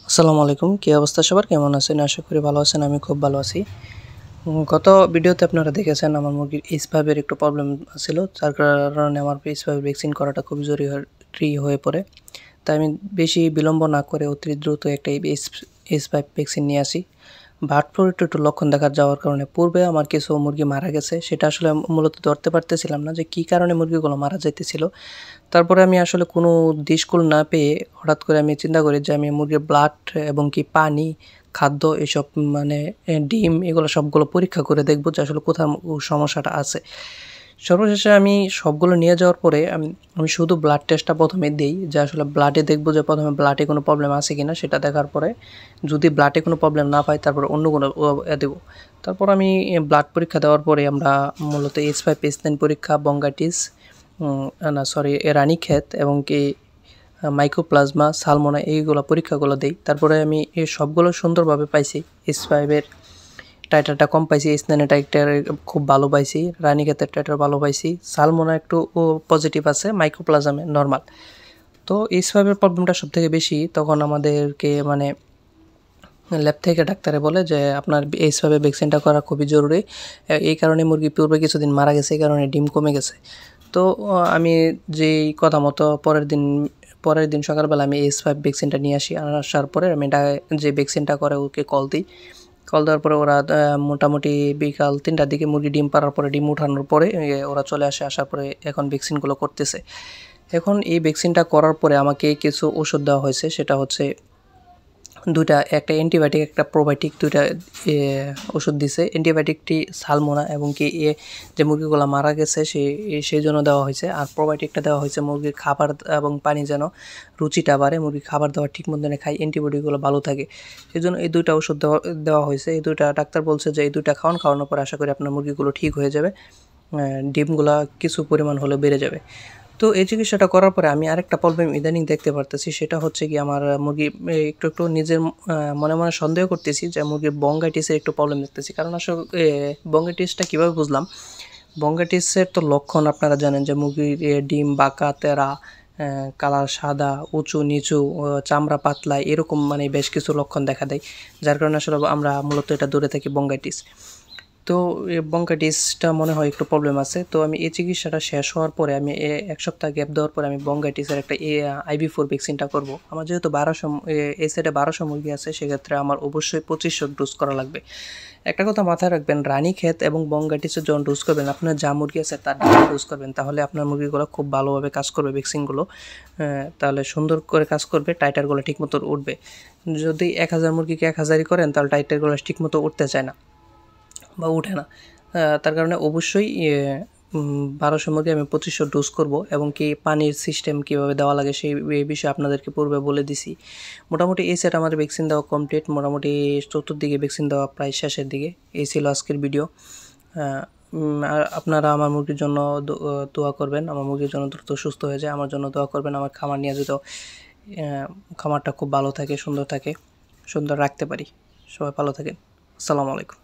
আসসালামু আলাইকুম। কি অবস্থা সবার? কেমন আছেন? আশা করি ভালো আছেন। আমি খুব ভালো আছি। গত ভিডিওতে আপনারা দেখেছেন আমার মুরগির H5 এর একটু প্রবলেম ছিল। যার কারণে আমার H5 ভ্যাকসিন করাটা খুব জরুরি হয়ে পড়ে। তাই আমি বেশি বিলম্ব না করে অতি দ্রুত একটা H5 ভ্যাকসিন নিয়ে আসি। বার্ড ফ্লুর একটু লক্ষণ দেখা যাওয়ার কারণে পূর্বে আমার কিছু মুরগি মারা গেছে। সেটা আসলে মূলত ধরতে পারতেছিলাম না যে কী কারণে মুরগিগুলো মারা যাইতেছিল। তারপরে আমি আসলে কোনো দিশকুল না পেয়ে হঠাৎ করে আমি চিন্তা করি যে আমি মুরগির ব্লাড এবং কি পানি, খাদ্য এসব মানে ডিম এগুলো সবগুলো পরীক্ষা করে দেখব যে আসলে কোথাও সমস্যাটা আছে। সর্বশেষে আমি সবগুলো নিয়ে যাওয়ার পরে আমি শুধু ব্লাড টেস্টটা প্রথমে দেই যে আসলে ব্লাডে দেখব যে প্রথমে ব্লাডে কোনো প্রবলেম আছে কিনা সেটা দেখার পরে যদি ব্লাডে কোনো প্রবলেম না পাই তারপরে অন্য কোনো দেবো। তারপর আমি ব্লাড পরীক্ষা দেওয়ার পরে আমরা মূলত H5 H9 পরীক্ষা, বঙ্গাইটিস রানীক্ষেত এবং কি মাইকোপ্লাজমা, সালমোনা এইগুলো পরীক্ষাগুলো দেই। তারপরে আমি এই সবগুলো সুন্দরভাবে পাইছি। H5 এর টাইটারটা কম পাইছি, H9 এর টাইটার খুব ভালো পাইছি, রানীক্ষেতের টাইটার ভালো পাইছি, সালমোনা একটু পজিটিভ আছে, মাইকোপ্লাজমে নর্মাল। তো H5 এর প্রবলেমটা সবথেকে বেশি তখন আমাদেরকে মানে ল্যাব থেকে ডাক্তারে বলে যে আপনার H5 ভ্যাকসিনটা করা খুবই জরুরি। এই কারণে মুরগি পূর্বে কিছুদিন মারা গেছে, এই কারণে ডিম কমে গেছে। তো আমি যেই কথা মতো পরের দিন সকালবেলা আমি H5 ভ্যাকসিনটা নিয়ে আসি। আসার পরে আমি যে ভ্যাকসিনটা করে ওকে কল দিই। কল দেওয়ার পরে ওরা মোটামুটি বিকাল ৩টার দিকে মুরগি ডিম পাড়ার পরে ডিম উঠানোর পরে ওরা চলে আসে। আসার পরে এখন ভ্যাকসিনগুলো করতেছে। এখন এই ভ্যাকসিনটা করার পরে আমাকে কিছু ওষুধ দেওয়া হয়েছে। সেটা হচ্ছে ২টা, একটা অ্যান্টিবায়োটিক, একটা প্রোবায়োটিক, ২টা ওষুধ দিছে। অ্যান্টিবায়োটিকটি সালমোনা এবং কি যে মুরগিগুলো মারা গেছে সেই জন্য দেওয়া হয়েছে। আর প্রোবায়োটিকটা দেওয়া হয়েছে মুরগির খাবার এবং পানি যেন রুচিটা বাড়ে, মুরগির খাবার দাবার ঠিক মতন খায়, অ্যান্টিবডিগুলো ভালো থাকে। সেজন্য এই ২টা ওষুধ দেওয়া হয়েছে। এই ২টা ডাক্তার বলছে যে এই ২টা খাওয়ানোর পর আশা করি আপনার মুরগিগুলো ঠিক হয়ে যাবে। ডিমগুলা কিছু পরিমাণ হলেও বেড়ে যাবে। তো এই চিকিৎসাটা করার পরে আমি আরেকটা প্রবলেম ইদানিং দেখতে পারতেছি। সেটা হচ্ছে গিয়ে আমার মুরগি একটু নিজের মনে সন্দেহ করতেছি যে মুরগির বঙ্গাইটিসের একটু প্রবলেম দেখতেছি। কারণ আসলে বঙ্গাইটিসটা কীভাবে বুঝলাম? বঙ্গাইটিসের তো লক্ষণ আপনারা জানেন যে মুরগির ডিম বাঁকা, তেরা, কালার সাদা, উঁচু নিচু, চামড়া পাতলা এরকম মানে বেশ কিছু লক্ষণ দেখা দেয়। যার কারণে আসলে আমরা মূলত এটা ধরে থাকি বঙ্গাইটিস। তো বঙ্গাইটিসটা মনে হয় একটু প্রবলেম আছে। তো আমি এই চিকিৎসাটা শেষ হওয়ার পরে আমি ১ সপ্তাহ গ্যাপ দেওয়ার পরে আমি বঙ্গাইটিসের একটা IV4 ভ্যাকসিনটা করব। আমার যেহেতু ১২০০ এই সাইডে ১২০০ মুরগি আছে, সেক্ষেত্রে আমার অবশ্যই ২৫০০ ডোজ করা লাগবে। একটা কথা মাথায় রাখবেন, রানীক্ষেত এবং বঙ্গাইটিসের যখন ডোজ করবেন আপনার যা মুরগি আছে তার ডাবল ডোজ করবেন। তাহলে আপনার মুরগিগুলো খুব ভালোভাবে কাজ করবে ভ্যাকসিনগুলো। তাহলে সুন্দর করে কাজ করবে, টাইটারগুলো ঠিকমতো উঠবে। যদি ১০০০ মুরগিকে ১০০০ই করেন তাহলে টাইটারগুলো ঠিকমতো উঠতে চায় না বা উঠে না। তার কারণে অবশ্যই ১২০০ মুরগি আমি ২৫০০ ডোজ করব এবং কি পানির সিস্টেম কীভাবে দেওয়া লাগে সেই বিষয়ে আপনাদেরকে পূর্বে বলে দিছি। মোটামুটি এই সেট আমাদের ভ্যাকসিন দেওয়া কমপ্লিট। মোটামুটি চতুর্দিকে ভ্যাকসিন দেওয়া প্রায় শেষের দিকে। এই ছিল আজকের ভিডিও। আর আপনারা আমার মুরগির জন্য দোয়া করবেন। আমার মুরগির জন্য দ্রুত সুস্থ হয়ে যায়। আমার জন্য দোয়া করবেন। আমার খামার নিয়ে যেন খামারটা খুব ভালো থাকে, সুন্দর থাকে, সুন্দর রাখতে পারি। সবাই ভালো থাকেন। আসসালামু আলাইকুম।